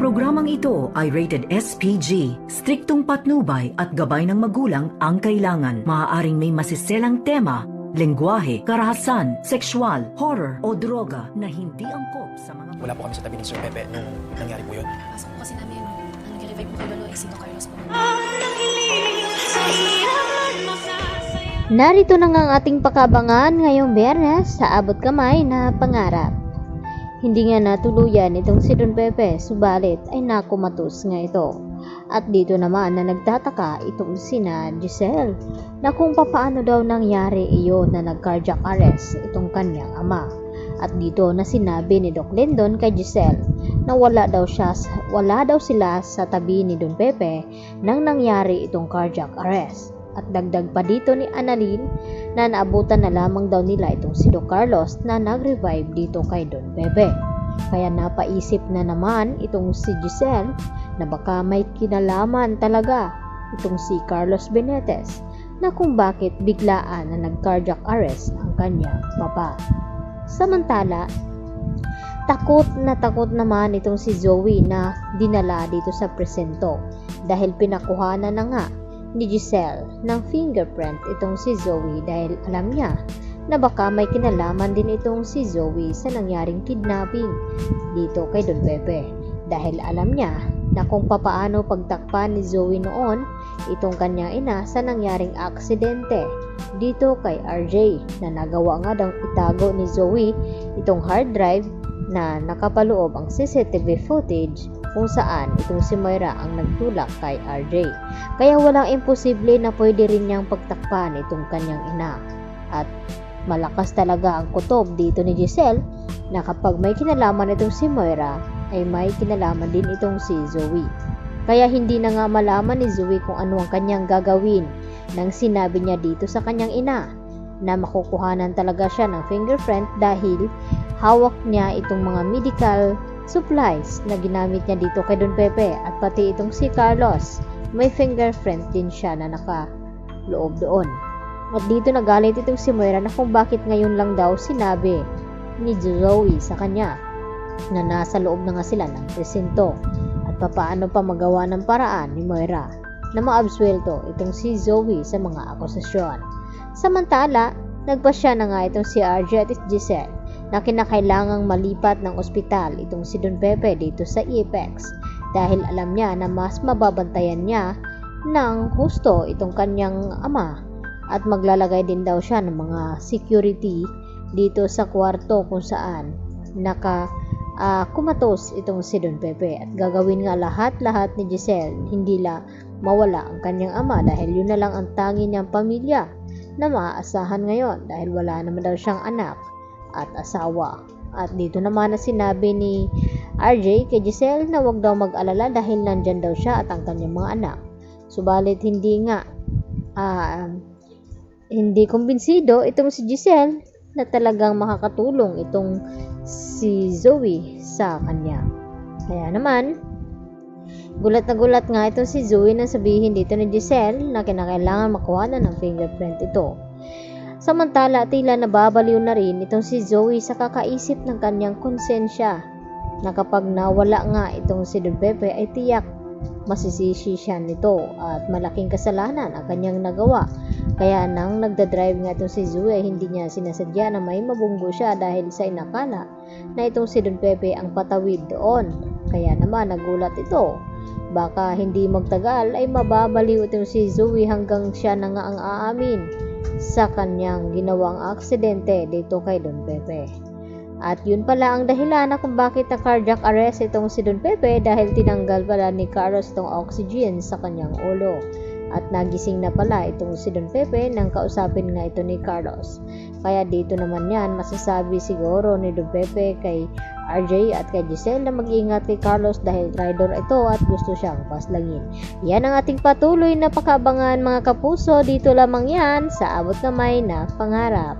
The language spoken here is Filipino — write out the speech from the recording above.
Programang ito ay rated SPG, striktong patnubay at gabay ng magulang ang kailangan. Maaaring may masiselang tema, lengguwahe, karahasan, sexual, horror o droga na hindi angkop sa mga... Wala po kami sa tabi ni Sir Pepe nung nangyari po yun. Pasok po kasi namin, ang nag-revive po kay Lolo ay Sino Carlos po. Narito na nga ang ating pakabangan ngayong Biyernes sa Abot Kamay na Pangarap. Hindi nga natuluyan itong si Don Pepe, subalit ay nakumatos nga ito. At dito naman na nagtataka itong sina Giselle na kung papaano daw nangyari iyon na nag-cardiac arrest itong kanyang ama. At dito na sinabi ni Doc Lindon kay Giselle na wala daw sila sa tabi ni Don Pepe nang nangyari itong cardiac arrest. At dagdag pa dito ni Annalyn na naabutan na lamang daw nila itong si Doc Carlos na nag-revive dito kay Don Pepe. Kaya napaisip na naman itong si Giselle na baka may kinalaman talaga itong si Carlos Benitez na kung bakit biglaan na nag-cardiac arrest ang kanyang papa. Samantala, takot naman itong si Zoe na dinala dito sa presinto dahil pinakuhanan na nga ni Giselle ng fingerprint itong si Zoe dahil alam niya na baka may kinalaman din itong si Zoe sa nangyaring kidnapping dito kay Don Pepe dahil alam niya na kung papaano pagtakpan ni Zoe noon itong kanyang ina sa nangyaring aksidente dito kay RJ na nagawa nga daw itago ni Zoe itong hard drive na nakapaloob ang CCTV footage kung saan itong si Moira ang nagtulak kay RJ. Kaya walang imposible na pwede rin niyang pagtakpan itong kanyang ina. At malakas talaga ang kutob dito ni Giselle na kapag may kinalaman itong si Moira ay may kinalaman din itong si Zoe. Kaya hindi na nga malaman ni Zoe kung ano ang kanyang gagawin nang sinabi niya dito sa kanyang ina na makukuhanan talaga siya ng fingerprint dahil hawak niya itong mga medical supplies na ginamit niya dito kay Don Pepe at pati itong si Carlos may fingerprint din siya na nakaloob doon. At dito nagalit itong si Moira na kung bakit ngayon lang daw sinabi ni Zoe sa kanya na nasa loob na nga sila ng presinto at papaano pa magawa ng paraan ni Moira na maabsuelto itong si Zoe sa mga akusasyon. Samantala, nagpasya na nga itong si RJ at Giselle na kinakailangang malipat ng ospital itong si Don Pepe dito sa Apex dahil alam niya na mas mababantayan niya ng husto itong kanyang ama at maglalagay din daw siya ng mga security dito sa kwarto kung saan kumatos itong si Don Pepe at gagawin nga lahat ni Giselle hindi la mawala ang kanyang ama dahil yun na lang ang tangi niyang pamilya na maaasahan ngayon dahil wala naman daw siyang anak at asawa. At dito naman na sinabi ni RJ kay Giselle na wag daw mag-alala dahil nandyan daw siya at ang kanyang mga anak. Subalit hindi kumbinsido itong si Giselle na talagang makakatulong itong si Zoe sa kanya. Kaya naman, gulat na gulat nga itong si Zoe na sabihin dito ni Giselle na kinakailangan makuha na ng fingerprint ito. Samantala, tila nababaliw na rin itong si Zoe sa kakaisip ng kanyang konsensya na kapag nawala nga itong si Don Pepe ay tiyak masisisi siya nito at malaking kasalanan ang kanyang nagawa. Kaya nang nagdadrive nga itong si Zoe ay hindi niya sinasadya na may mabunggo siya dahil sa inakala na itong si Don Pepe ang patawid doon. Kaya naman nagulat ito. Baka hindi magtagal ay mababaliw itong si Zoe hanggang siya na nga ang aamin sa kanyang ginawang aksidente dito kay Don Pepe. At yun pala ang dahilan na kung bakit na cardiac arrest itong si Don Pepe dahil tinanggal pala ni Carlos itong oxygen sa kanyang ulo. At nagising na pala itong si Don Pepe nang kausapin nga ito ni Carlos. Kaya dito naman yan masasabi siguro ni Don Pepe kay RJ at kay Giselle na mag-ingat kay Carlos dahil traitor ito at gusto siyang paslangin. Yan ang ating patuloy na pakabangan mga kapuso. Dito lamang yan sa Abot Kamay na Pangarap.